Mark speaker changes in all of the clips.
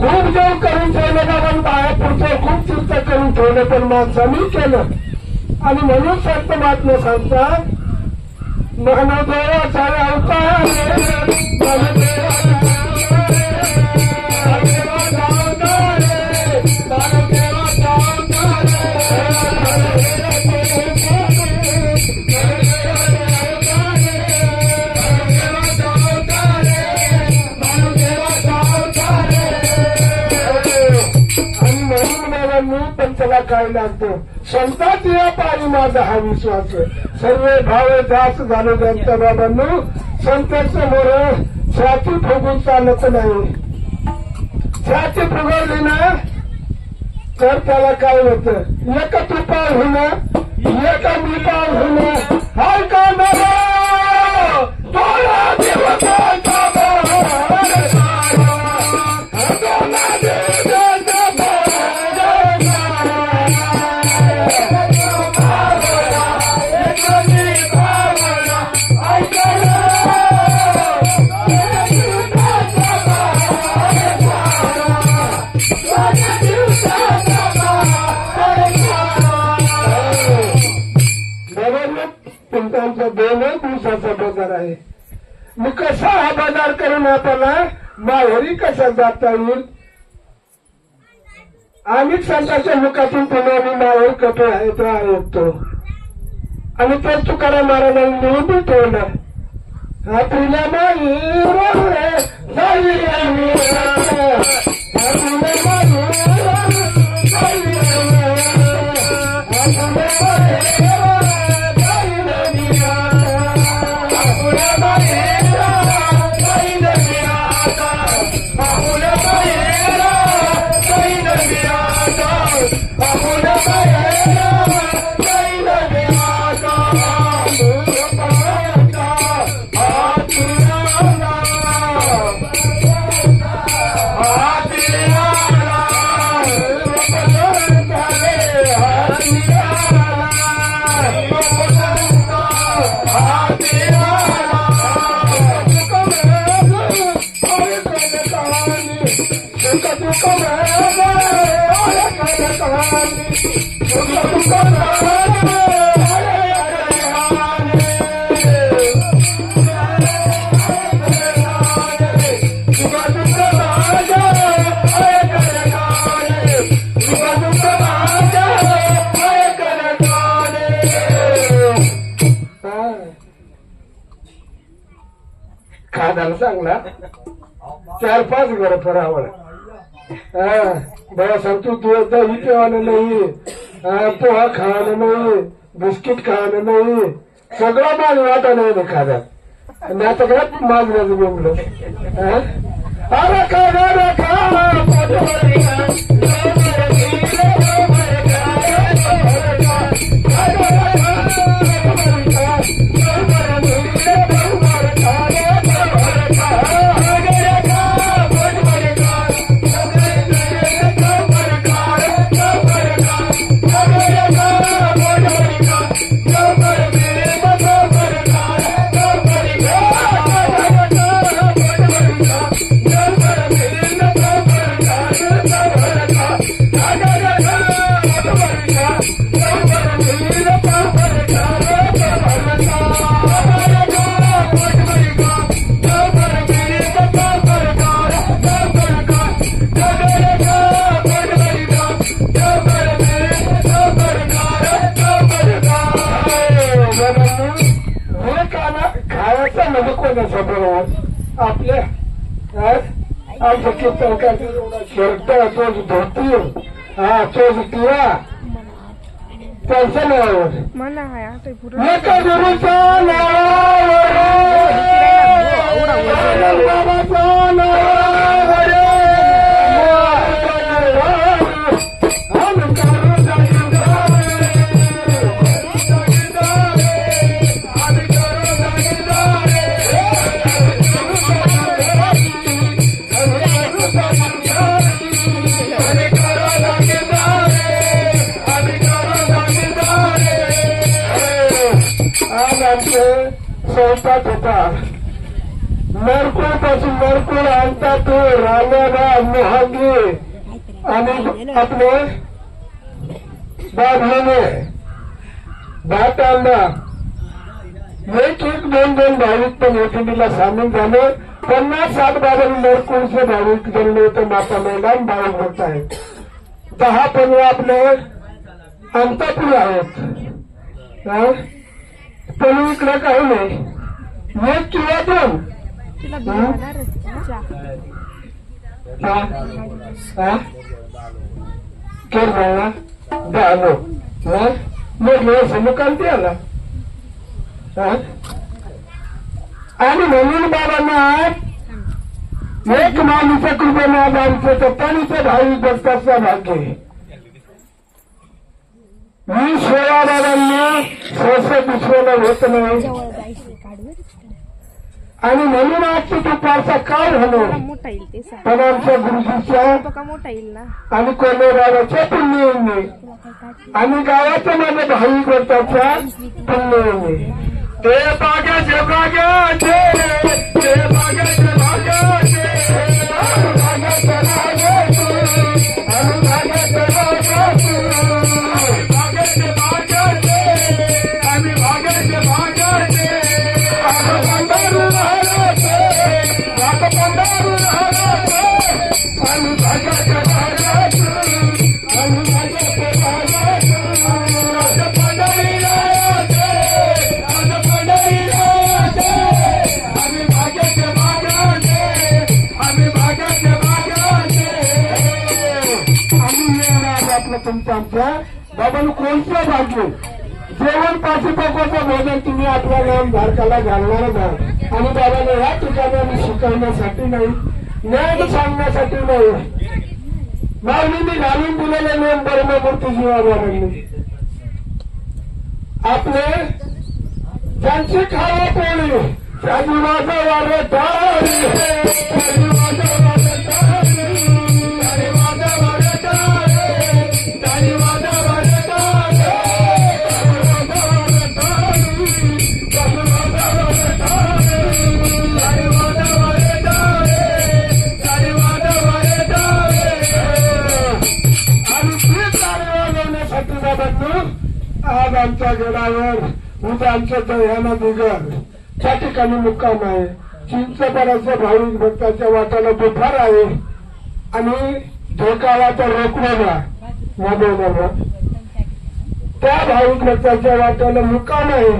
Speaker 1: खूप जेवण करून ठेवलं बाबा बाया पुढचं खूप चिंता करून ठेवलं पण माणसाने केलं आणि म्हणून संत महात्मा सांगतात मानवदेवाचा अवतार पंचला काय लागतो संतांची या पाणी माझा हा विश्वास सर्व भाव जास्त झालो जनता बाबांनो संतांचं मोर छाती फुगून चालत नाही छाती फुगवली ना तर त्याला काय होतं एका तुपाळ होणं एका मिपाळ होणं हाय का दोनच दिवसाचा बाजार आहे मग कसा हा बाजार करून आपल्याला माहेरी कसा जाता येईल आम्हीच संतांच्या मुखातून पुन्हा माहेर कपडे आहेत ऐकतो आणि ते तुकाराम महाराजांनी लिहून ठेवलं हा तुला खादाला चांगला 4-5 घर फरावळ बड़ा सांगतो तू दही पिवानं नाही पोहा खाणं नाही बिस्किट खाणं नाही सगळं माल वाटा नाही खाद्यात आता घरात मागण्याचं बोंबलं अरे आपल्या शर्ट तोच धोती तोच तिरा त्यांच्या नावावर एका गुरुच्या नावावर बाबाच्या नावावर स्वयंपाक होता नरकुळ पासून नरकुळ आणतात रांगाडा मोहागी आणि आपले बाबणे भातांना एक एक दोन दोन भाविक पण एटीला सामील झाले. 50-60 बाबा नरकुळचे भाविक जणले होते. माता मैदान भाविक भक्त आहेत. 10-15 आपले अंतपुर आहेत. पण इकडे काही नाही. एक किंवा दोन समुकांती आला आणि म्हणून बाबांना एक माणूच्या कृपेने आज आमचं तत्तानीचं भाविक भक्ताचं भाग्य. मी सेवा बाबांनी सहसा दुसऱ्याला होत नाही आणि म्हणून आजची दुपारचा काळ झालो. पण आमच्या गुरुजीच्या आणि कोलेरावाच्या पुण्यने आणि गावाच्या माझ्या भाविक भक्ताच्या पुण्यने ते बागाचे बागाचे ते बागाचे बागाचे बागाचे आम्ही बागाचे बागाचे तुमच्या आमच्या बाबांना कोणतं भाग्य जेवण पाठीपाकवाचं भोजन तुम्ही आपल्या नाम धारकाला घालणारच आहात. आणि बाबांना ह्या ठिकाणी शिकवण्यासाठी नाही, ज्ञान सांगण्यासाठी नाही, माऊलींनी घालून दिलेले नियम परममूर्ती जीवाबाबांनी आपले ज्यांची खावा पोळी त्या जीवाचा आज आमच्या गडावर उद्या आमच्या दह्याना दिगर त्या ठिकाणी मुक्काम आहे. चिंचपराच्या भाविक भक्ताच्या वाटाला बुफार आहे आणि धोकावाचा रोकवाला माधवबाबा त्या भाविक भक्ताच्या वाट्याला मुक्काम आहे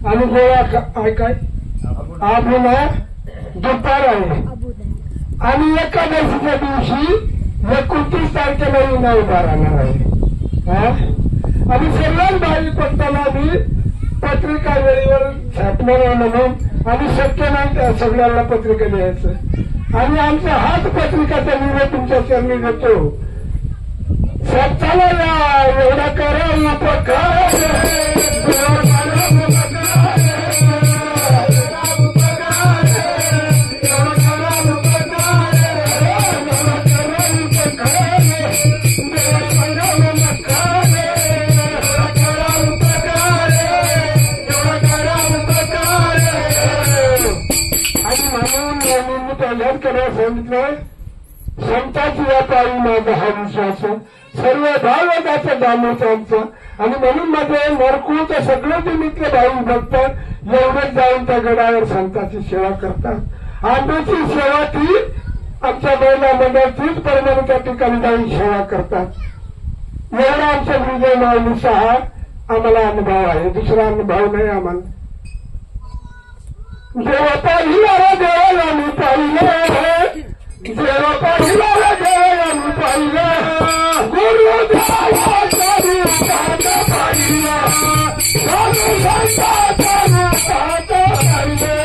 Speaker 1: आणि गोवा काय आबुना दुपार आहे. आणि एकादशीच्या दिवशी 29 तारखेला इना उभा राहणार आहे. आणि सर्व भाविक भक्तांना आम्ही पत्रिका वेळेवर छापणार आहे म्हणून आणि शक्य नाही त्या सगळ्यांना पत्रिका द्यायचं आणि आमचा हाच पत्रिकाचा निर्णय तुमच्या चरणी देतो. स्वतःला एवढा करा उपकार सांगितलं. संताची व्यापारी माझा हा विश्वास सर्व भावताचं दामोचांचं आणि म्हणून मध्ये नरकुळचं सगळं निमित्त भाऊ भक्त एवढंच जाऊन त्या गडावर संतांची सेवा करतात. आंबेची सेवा ती आमच्या महिला मंडळाचीच परिणाम त्या ठिकाणी जाऊन सेवा करतात. एवढा आमच्या विजय माऊलीचा हा आम्हाला अनुभव आहे, दुसरा अनुभव नाही आम्हाला. जेव्हा पाहिला देवाला मी पाहिलं, जेव्हा पाहिला देवाला मी पाहिलं, गुरुदेवाचा रूपात पाहिलं, साधू संतांच्या रूपात पाहिलं.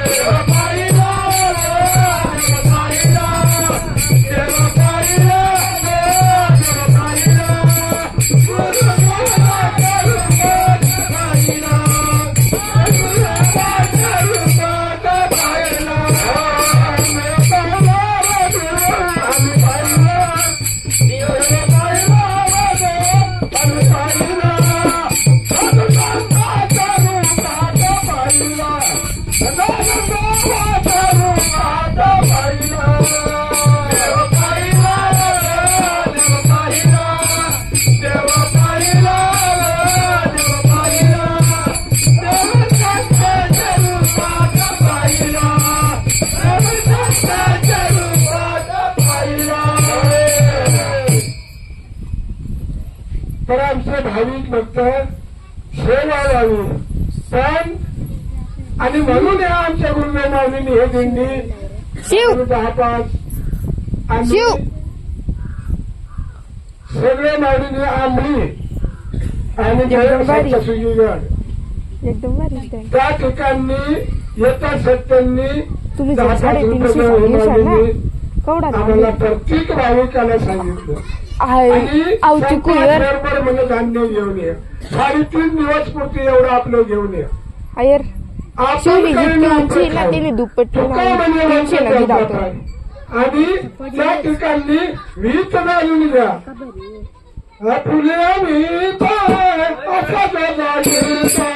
Speaker 1: जेव्हा पाहिला जेव्हा पाहिला जेव्हा पाहिला जेव्हा पाहिला गुरुदेवाच्या रूपात पाहिलं. I'm तर आमचे भाविक भक्त सेवा व्हावी पण आणि म्हणून या आमच्या गुरुदेव माऊलींनी हे दिंडी
Speaker 2: शिव
Speaker 1: 10-5 आणि
Speaker 2: शिव
Speaker 1: सगळे माऊलींनी आंबली आणि सुगीगड
Speaker 2: एकदम भारी
Speaker 1: त्या ठिकाणी येत्या सत्यांनी
Speaker 2: तुम्ही
Speaker 1: 10-5
Speaker 2: 350
Speaker 1: रुपये
Speaker 2: सांगितलं ना
Speaker 1: माऊलींनी
Speaker 2: केवढा
Speaker 1: आम्हाला प्रत्येक भाविकाला सांगितलं आणि
Speaker 2: आवची कुयर
Speaker 1: बरोबर म्हणजे धान्य घेऊन ये 3.5 दिवस पुरती एवढं आपलं घेऊन ये
Speaker 2: आयर
Speaker 1: आपण
Speaker 2: शिवली
Speaker 1: काही
Speaker 2: जितकी
Speaker 1: नाही
Speaker 2: उंची ना
Speaker 1: खाऊ.
Speaker 2: तिने दुप्पट
Speaker 1: तुका म्हणजे
Speaker 2: 300 नदी धावतो
Speaker 1: आणि त्या ठिकाणी वीज घालून घ्या फुले वीज असा